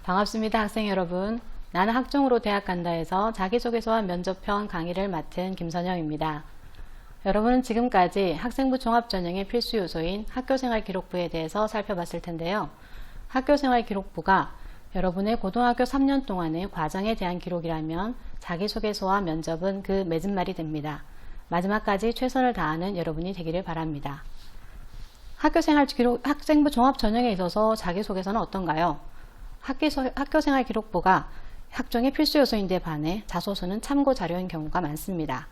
반갑습니다, 학생 여러분. 나는 학종으로 대학 간다에서 자기소개서와 면접편 강의를 맡은 김선영입니다. 여러분은 지금까지 학생부 종합전형의 필수 요소인 학교생활기록부에 대해서 살펴봤을 텐데요. 학교생활기록부가 여러분의 고등학교 3년 동안의 과정에 대한 기록이라면 자기소개서와 면접은 그 맺은말이 됩니다. 마지막까지 최선을 다하는 여러분이 되기를 바랍니다. 학생부 종합전형에 있어서 자기소개서는 어떤가요? 학교생활기록부가 학종의 필수 요소인데 반해 자소서는 참고 자료인 경우가 많습니다.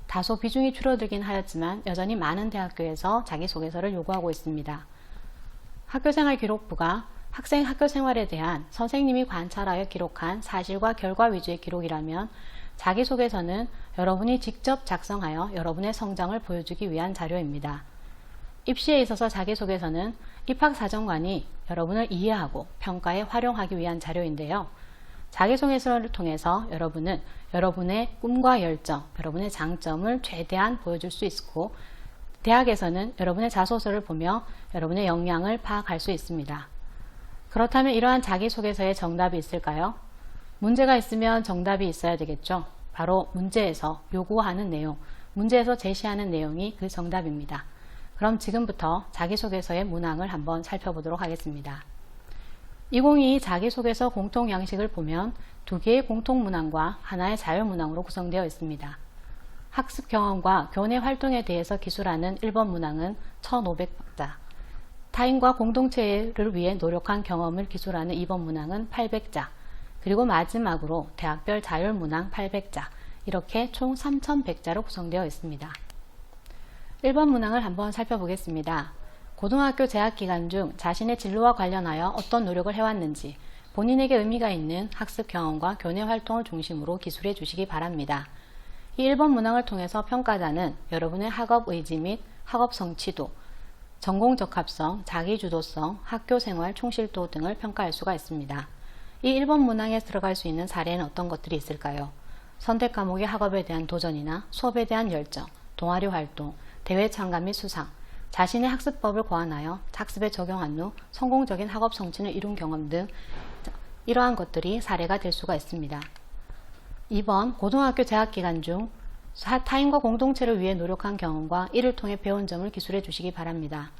다소 비중이 줄어들긴 하였지만 여전히 많은 대학교에서 자기소개서를 요구하고 있습니다. 학교생활기록부가 학생 학교생활에 대한 선생님이 관찰하여 기록한 사실과 결과 위주의 기록이라면 자기소개서는 여러분이 직접 작성하여 여러분의 성장을 보여주기 위한 자료입니다. 입시에 있어서 자기소개서는 입학사정관이 여러분을 이해하고 평가에 활용하기 위한 자료인데요. 자기소개서를 통해서 여러분은 여러분의 꿈과 열정, 여러분의 장점을 최대한 보여줄 수 있고 대학에서는 여러분의 자소서를 보며 여러분의 역량을 파악할 수 있습니다. 그렇다면 이러한 자기소개서에 정답이 있을까요? 문제가 있으면 정답이 있어야 되겠죠. 바로 문제에서 요구하는 내용, 문제에서 제시하는 내용이 그 정답입니다. 그럼 지금부터 자기소개서의 문항을 한번 살펴보도록 하겠습니다. 2022 자기소개서 공통 양식을 보면 두 개의 공통 문항과 하나의 자율 문항으로 구성되어 있습니다. 학습 경험과 교내 활동에 대해서 기술하는 1번 문항은 1500자, 타인과 공동체를 위해 노력한 경험을 기술하는 2번 문항은 800자, 그리고 마지막으로 대학별 자율 문항 800자, 이렇게 총 3100자로 구성되어 있습니다. 1번 문항을 한번 살펴보겠습니다. 고등학교 재학 기간 중 자신의 진로와 관련하여 어떤 노력을 해왔는지 본인에게 의미가 있는 학습 경험과 교내 활동을 중심으로 기술해 주시기 바랍니다. 이 1번 문항을 통해서 평가자는 여러분의 학업 의지 및 학업 성취도, 전공 적합성, 자기주도성, 학교생활 충실도 등을 평가할 수가 있습니다. 이 1번 문항에 들어갈 수 있는 사례는 어떤 것들이 있을까요? 선택 과목의 학업에 대한 도전이나 수업에 대한 열정, 동아리 활동, 대회 참가 및 수상, 자신의 학습법을 고안하여 학습에 적용한 후 성공적인 학업 성취를 이룬 경험 등 이러한 것들이 사례가 될 수가 있습니다. 2번 고등학교 재학 기간 중 타인과 공동체를 위해 노력한 경험과 이를 통해 배운 점을 기술해 주시기 바랍니다.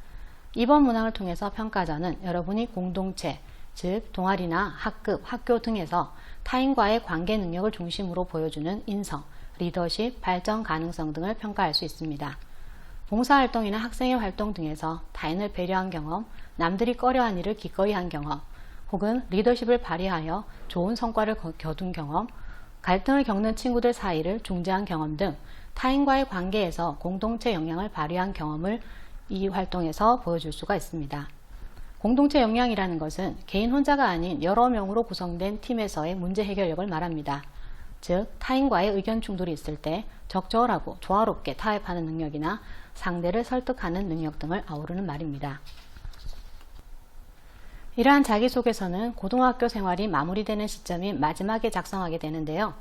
2번 문항을 통해서 평가자는 여러분이 공동체, 즉 동아리나 학급, 학교 등에서 타인과의 관계 능력을 중심으로 보여주는 인성, 리더십, 발전 가능성 등을 평가할 수 있습니다. 봉사활동이나 학생회 활동 등에서 타인을 배려한 경험, 남들이 꺼려한 일을 기꺼이 한 경험, 혹은 리더십을 발휘하여 좋은 성과를 거둔 경험, 갈등을 겪는 친구들 사이를 중재한 경험 등 타인과의 관계에서 공동체 역량을 발휘한 경험을 이 활동에서 보여줄 수가 있습니다. 공동체 역량이라는 것은 개인 혼자가 아닌 여러 명으로 구성된 팀에서의 문제 해결력을 말합니다. 즉, 타인과의 의견 충돌이 있을 때 적절하고 조화롭게 타협하는 능력이나 상대를 설득하는 능력 등을 아우르는 말입니다. 이러한 자기소개서는 고등학교 생활이 마무리되는 시점인 마지막에 작성하게 되는데요.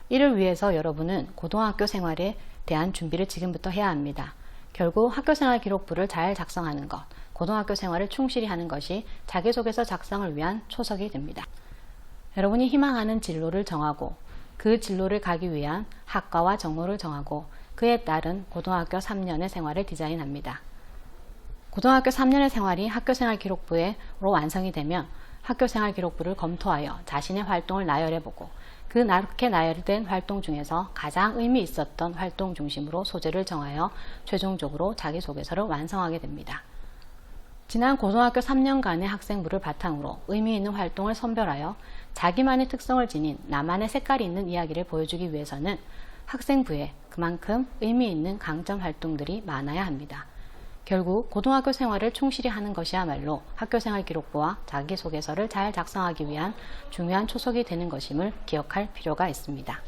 이를 위해서 여러분은 고등학교 생활에 대한 준비를 지금부터 해야 합니다. 결국 학교생활 기록부를 잘 작성하는 것, 고등학교 생활을 충실히 하는 것이 자기소개서 작성을 위한 초석이 됩니다. 여러분이 희망하는 진로를 정하고 그 진로를 가기 위한 학과와 전공을 정하고 그에 따른 고등학교 3년의 생활을 디자인합니다. 고등학교 3년의 생활이 학교생활 기록부로 완성이 되면 학교생활 기록부를 검토하여 자신의 활동을 나열해보고 그렇게 나열된 활동 중에서 가장 의미 있었던 활동 중심으로 소재를 정하여 최종적으로 자기소개서를 완성하게 됩니다. 지난 고등학교 3년간의 학생부를 바탕으로 의미 있는 활동을 선별하여 자기만의 특성을 지닌 나만의 색깔이 있는 이야기를 보여주기 위해서는 학생부에 그만큼 의미 있는 강점 활동들이 많아야 합니다. 결국 고등학교 생활을 충실히 하는 것이야말로 학교생활 기록부와 자기소개서를 잘 작성하기 위한 중요한 초석이 되는 것임을 기억할 필요가 있습니다.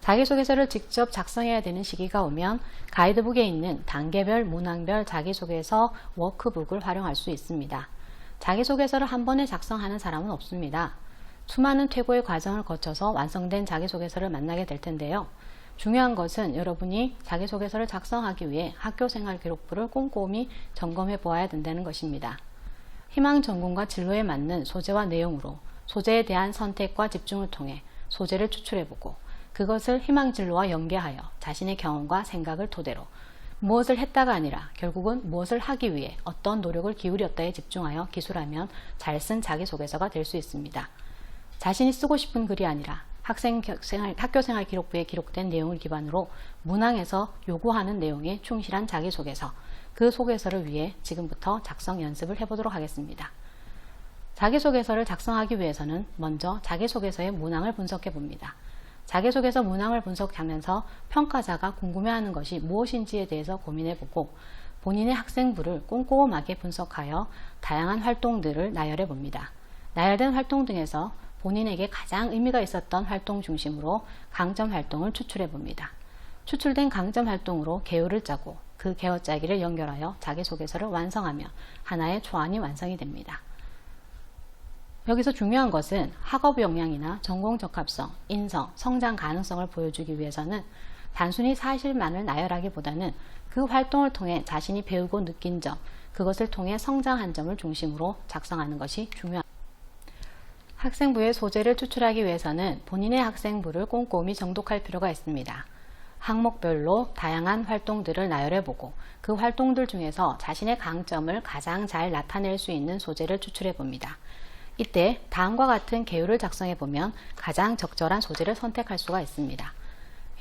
자기소개서를 직접 작성해야 되는 시기가 오면 가이드북에 있는 단계별, 문항별 자기소개서 워크북을 활용할 수 있습니다. 자기소개서를 한 번에 작성하는 사람은 없습니다. 수많은 퇴고의 과정을 거쳐서 완성된 자기소개서를 만나게 될 텐데요. 중요한 것은 여러분이 자기소개서를 작성하기 위해 학교생활 기록부를 꼼꼼히 점검해 보아야 된다는 것입니다. 희망 전공과 진로에 맞는 소재와 내용으로 소재에 대한 선택과 집중을 통해 소재를 추출해보고 그것을 희망 진로와 연계하여 자신의 경험과 생각을 토대로 무엇을 했다가 아니라 결국은 무엇을 하기 위해 어떤 노력을 기울였다에 집중하여 기술하면 잘 쓴 자기소개서가 될 수 있습니다. 자신이 쓰고 싶은 글이 아니라 학교생활 기록부에 기록된 내용을 기반으로 문항에서 요구하는 내용에 충실한 자기소개서, 그 소개서를 위해 지금부터 작성 연습을 해보도록 하겠습니다. 자기소개서를 작성하기 위해서는 먼저 자기소개서의 문항을 분석해 봅니다. 자기소개서 문항을 분석하면서 평가자가 궁금해하는 것이 무엇인지에 대해서 고민해보고 본인의 학생부를 꼼꼼하게 분석하여 다양한 활동들을 나열해 봅니다. 나열된 활동 등에서 본인에게 가장 의미가 있었던 활동 중심으로 강점 활동을 추출해 봅니다. 추출된 강점 활동으로 개요를 짜고 그 개요 짜기를 연결하여 자기소개서를 완성하며 하나의 초안이 완성이 됩니다. 여기서 중요한 것은 학업 역량이나 전공 적합성, 인성, 성장 가능성을 보여주기 위해서는 단순히 사실만을 나열하기보다는 그 활동을 통해 자신이 배우고 느낀 점, 그것을 통해 성장한 점을 중심으로 작성하는 것이 중요합니다. 학생부의 소재를 추출하기 위해서는 본인의 학생부를 꼼꼼히 정독할 필요가 있습니다. 항목별로 다양한 활동들을 나열해보고 그 활동들 중에서 자신의 강점을 가장 잘 나타낼 수 있는 소재를 추출해 봅니다. 이때 다음과 같은 개요를 작성해보면 가장 적절한 소재를 선택할 수가 있습니다.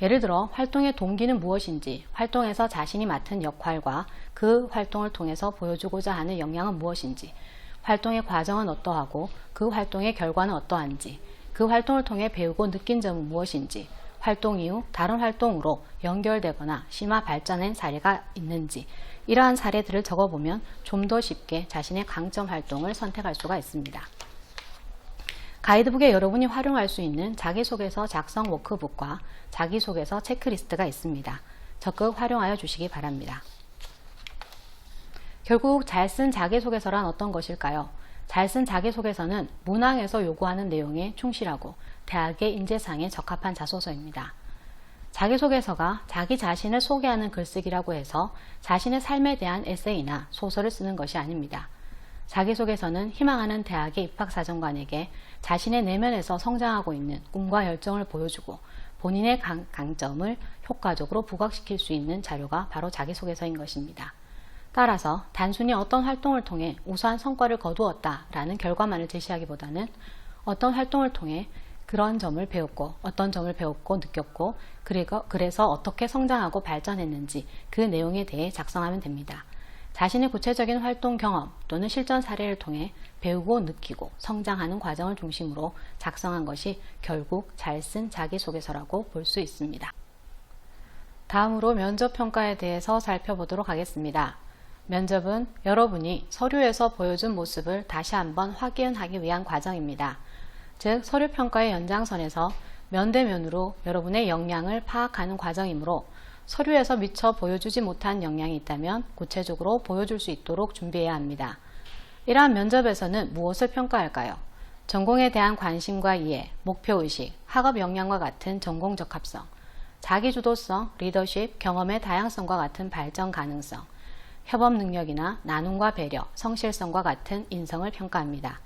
예를 들어 활동의 동기는 무엇인지, 활동에서 자신이 맡은 역할과 그 활동을 통해서 보여주고자 하는 역량은 무엇인지, 활동의 과정은 어떠하고 그 활동의 결과는 어떠한지, 그 활동을 통해 배우고 느낀 점은 무엇인지, 활동 이후 다른 활동으로 연결되거나 심화 발전한 사례가 있는지, 이러한 사례들을 적어보면 좀 더 쉽게 자신의 강점 활동을 선택할 수가 있습니다. 가이드북에 여러분이 활용할 수 있는 자기소개서 작성 워크북과 자기소개서 체크리스트가 있습니다. 적극 활용하여 주시기 바랍니다. 결국 잘 쓴 자기소개서란 어떤 것일까요? 잘 쓴 자기소개서는 문항에서 요구하는 내용에 충실하고 대학의 인재상에 적합한 자소서입니다. 자기소개서가 자기 자신을 소개하는 글쓰기라고 해서 자신의 삶에 대한 에세이나 소설을 쓰는 것이 아닙니다. 자기소개서는 희망하는 대학의 입학사정관에게 자신의 내면에서 성장하고 있는 꿈과 열정을 보여주고 본인의 강점을 효과적으로 부각시킬 수 있는 자료가 바로 자기소개서인 것입니다. 따라서 단순히 어떤 활동을 통해 우수한 성과를 거두었다라는 결과만을 제시하기보다는 어떤 활동을 통해 그런 점을 배웠고 어떤 점을 배웠고 느꼈고 그래서 어떻게 성장하고 발전했는지 그 내용에 대해 작성하면 됩니다. 자신의 구체적인 활동 경험 또는 실전 사례를 통해 배우고 느끼고 성장하는 과정을 중심으로 작성한 것이 결국 잘 쓴 자기소개서라고 볼 수 있습니다. 다음으로 면접평가에 대해서 살펴보도록 하겠습니다. 면접은 여러분이 서류에서 보여준 모습을 다시 한번 확인하기 위한 과정입니다. 즉 서류평가의 연장선에서 면대면으로 여러분의 역량을 파악하는 과정이므로 서류에서 미처 보여주지 못한 역량이 있다면 구체적으로 보여줄 수 있도록 준비해야 합니다. 이러한 면접에서는 무엇을 평가할까요? 전공에 대한 관심과 이해, 목표의식, 학업 역량과 같은 전공 적합성, 자기주도성, 리더십, 경험의 다양성과 같은 발전 가능성, 협업 능력이나 나눔과 배려, 성실성과 같은 인성을 평가합니다.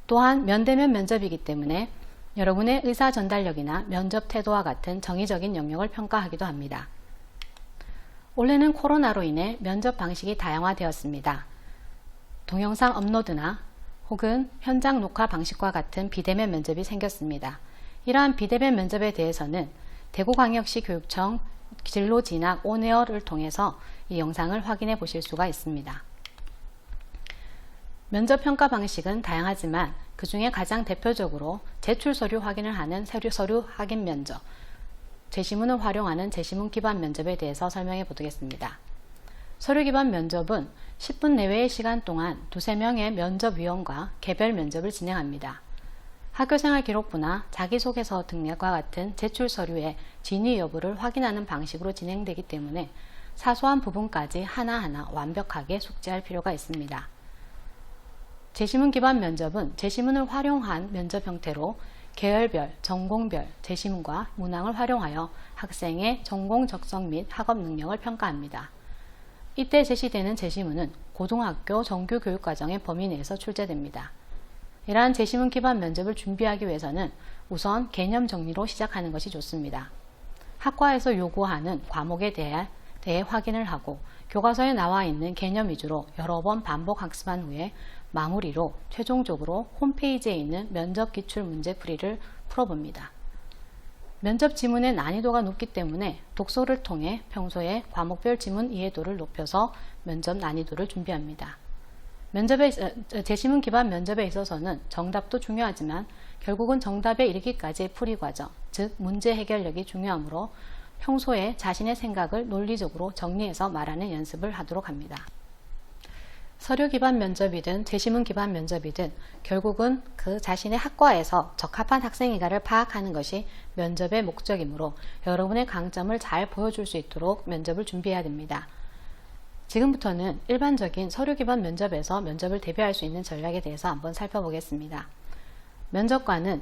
또한 면대면 면접이기 때문에 여러분의 의사 전달력이나 면접 태도와 같은 정의적인 영역을 평가하기도 합니다. 올해는 코로나로 인해 면접 방식이 다양화되었습니다. 동영상 업로드나 혹은 현장 녹화 방식과 같은 비대면 면접이 생겼습니다. 이러한 비대면 면접에 대해서는 대구광역시 교육청 진로진학 온에어를 통해서 이 영상을 확인해 보실 수가 있습니다. 면접 평가 방식은 다양하지만 그 중에 가장 대표적으로 제출 서류 확인을 하는 서류 확인 면접, 제시문을 활용하는 제시문 기반 면접에 대해서 설명해 보겠습니다. 서류 기반 면접은 10분 내외의 시간 동안 2~3명의 면접위원과 개별 면접을 진행합니다. 학교생활 기록부나 자기소개서 등과 같은 제출 서류의 진위 여부를 확인하는 방식으로 진행되기 때문에 사소한 부분까지 하나하나 완벽하게 숙지할 필요가 있습니다. 제시문 기반 면접은 제시문을 활용한 면접 형태로 계열별, 전공별 제시문과 문항을 활용하여 학생의 전공 적성 및 학업 능력을 평가합니다. 이때 제시되는 제시문은 고등학교 정규 교육과정의 범위 내에서 출제됩니다. 이러한 제시문 기반 면접을 준비하기 위해서는 우선 개념 정리로 시작하는 것이 좋습니다. 학과에서 요구하는 과목에 대해 확인을 하고 교과서에 나와 있는 개념 위주로 여러 번 반복 학습한 후에 마무리로 최종적으로 홈페이지에 있는 면접 기출 문제풀이를 풀어봅니다. 면접 지문의 난이도가 높기 때문에 독서를 통해 평소에 과목별 지문 이해도를 높여서 면접 난이도를 준비합니다. 제시문 기반 면접에 있어서는 정답도 중요하지만 결국은 정답에 이르기까지의 풀이 과정, 즉 문제 해결력이 중요하므로 평소에 자신의 생각을 논리적으로 정리해서 말하는 연습을 하도록 합니다. 서류 기반 면접이든 제시문 기반 면접이든 결국은 그 자신의 학과에서 적합한 학생인가를 파악하는 것이 면접의 목적이므로 여러분의 강점을 잘 보여줄 수 있도록 면접을 준비해야 됩니다. 지금부터는 일반적인 서류 기반 면접에서 면접을 대비할 수 있는 전략에 대해서 한번 살펴보겠습니다. 면접관은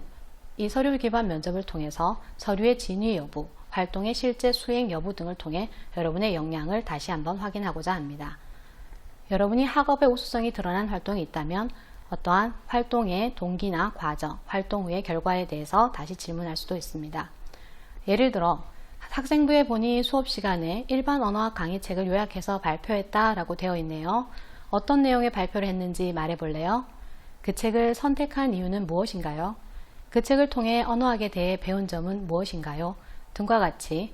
이 서류 기반 면접을 통해서 서류의 진위 여부, 활동의 실제 수행 여부 등을 통해 여러분의 역량을 다시 한번 확인하고자 합니다. 여러분이 학업의 우수성이 드러난 활동이 있다면 어떠한 활동의 동기나 과정, 활동 후의 결과에 대해서 다시 질문할 수도 있습니다. 예를 들어 학생부에 보니 수업 시간에 일반 언어학 강의책을 요약해서 발표했다 라고 되어 있네요. 어떤 내용의 발표를 했는지 말해볼래요? 그 책을 선택한 이유는 무엇인가요? 그 책을 통해 언어학에 대해 배운 점은 무엇인가요? 등과 같이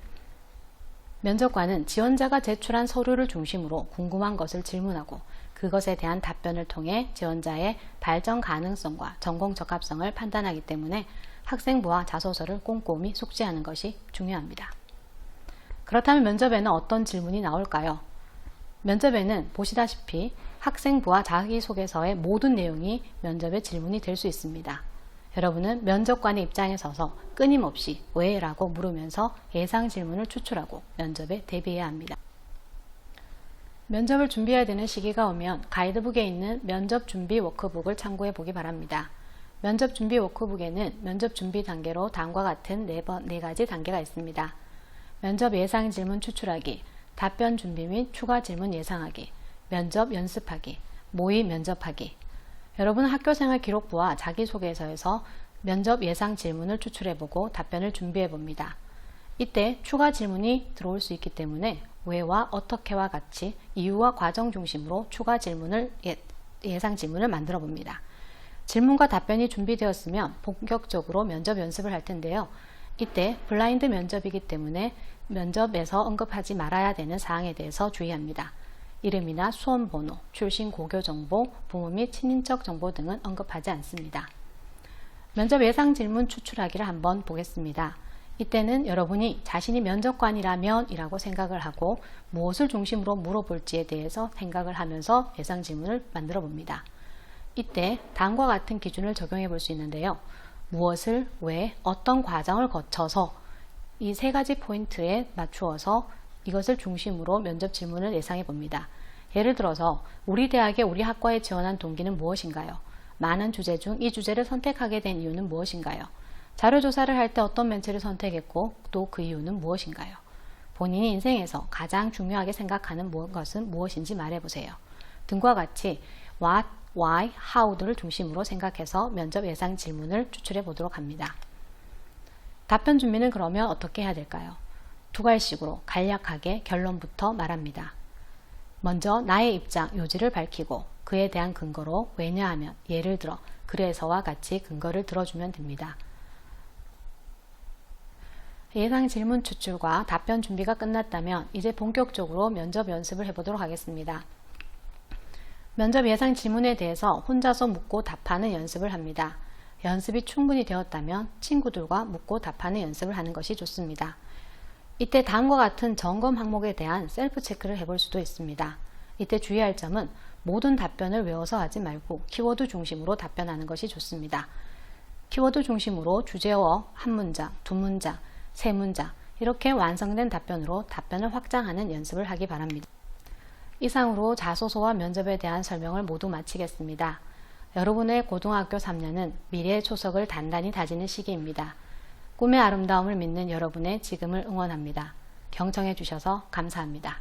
면접관은 지원자가 제출한 서류를 중심으로 궁금한 것을 질문하고 그것에 대한 답변을 통해 지원자의 발전 가능성과 전공 적합성을 판단하기 때문에 학생부와 자소서를 꼼꼼히 숙지하는 것이 중요합니다. 그렇다면 면접에는 어떤 질문이 나올까요? 면접에는 보시다시피 학생부와 자기소개서의 모든 내용이 면접의 질문이 될 수 있습니다. 여러분은 면접관의 입장에 서서 끊임없이 왜? 라고 물으면서 예상 질문을 추출하고 면접에 대비해야 합니다. 면접을 준비해야 되는 시기가 오면 가이드북에 있는 면접 준비 워크북을 참고해 보기 바랍니다. 면접 준비 워크북에는 면접 준비 단계로 다음과 같은 네 가지 단계가 있습니다. 면접 예상 질문 추출하기, 답변 준비 및 추가 질문 예상하기, 면접 연습하기, 모의 면접하기. 여러분은 학교생활 기록부와 자기소개서에서 면접 예상 질문을 추출해보고 답변을 준비해봅니다. 이때 추가 질문이 들어올 수 있기 때문에 왜와 어떻게와 같이 이유와 과정 중심으로 추가 질문을 예상 질문을 만들어 봅니다. 질문과 답변이 준비되었으면 본격적으로 면접 연습을 할 텐데요. 이때 블라인드 면접이기 때문에 면접에서 언급하지 말아야 되는 사항에 대해서 주의합니다. 이름이나 수험번호, 출신 고교 정보, 부모 및 친인척 정보 등은 언급하지 않습니다. 면접 예상 질문 추출하기를 한번 보겠습니다. 이때는 여러분이 자신이 면접관이라면 이라고 생각을 하고 무엇을 중심으로 물어볼지에 대해서 생각을 하면서 예상 질문을 만들어 봅니다. 이때 다음과 같은 기준을 적용해 볼 수 있는데요. 무엇을, 왜, 어떤 과정을 거쳐서 이 세 가지 포인트에 맞추어서 이것을 중심으로 면접 질문을 예상해 봅니다. 예를 들어서 우리 대학에 우리 학과에 지원한 동기는 무엇인가요? 많은 주제 중 이 주제를 선택하게 된 이유는 무엇인가요? 자료조사를 할 때 어떤 멘트를 선택했고 또 그 이유는 무엇인가요? 본인이 인생에서 가장 중요하게 생각하는 것은 무엇인지 말해보세요. 등과 같이 what, why, how를 중심으로 생각해서 면접 예상 질문을 추출해 보도록 합니다. 답변 준비는 그러면 어떻게 해야 될까요? 두 갈식으로 간략하게 결론부터 말합니다. 먼저 나의 입장, 요지를 밝히고 그에 대한 근거로 왜냐하면, 예를 들어, 그래서와 같이 근거를 들어주면 됩니다. 예상 질문 추출과 답변 준비가 끝났다면 이제 본격적으로 면접 연습을 해보도록 하겠습니다. 면접 예상 질문에 대해서 혼자서 묻고 답하는 연습을 합니다. 연습이 충분히 되었다면 친구들과 묻고 답하는 연습을 하는 것이 좋습니다. 이때 다음과 같은 점검 항목에 대한 셀프 체크를 해볼 수도 있습니다. 이때 주의할 점은 모든 답변을 외워서 하지 말고 키워드 중심으로 답변하는 것이 좋습니다. 키워드 중심으로 주제어 한 문장, 두 문장, 세 문장 이렇게 완성된 답변으로 답변을 확장하는 연습을 하기 바랍니다. 이상으로 자소서와 면접에 대한 설명을 모두 마치겠습니다. 여러분의 고등학교 3년은 미래의 초석을 단단히 다지는 시기입니다. 꿈의 아름다움을 믿는 여러분의 지금을 응원합니다. 경청해 주셔서 감사합니다.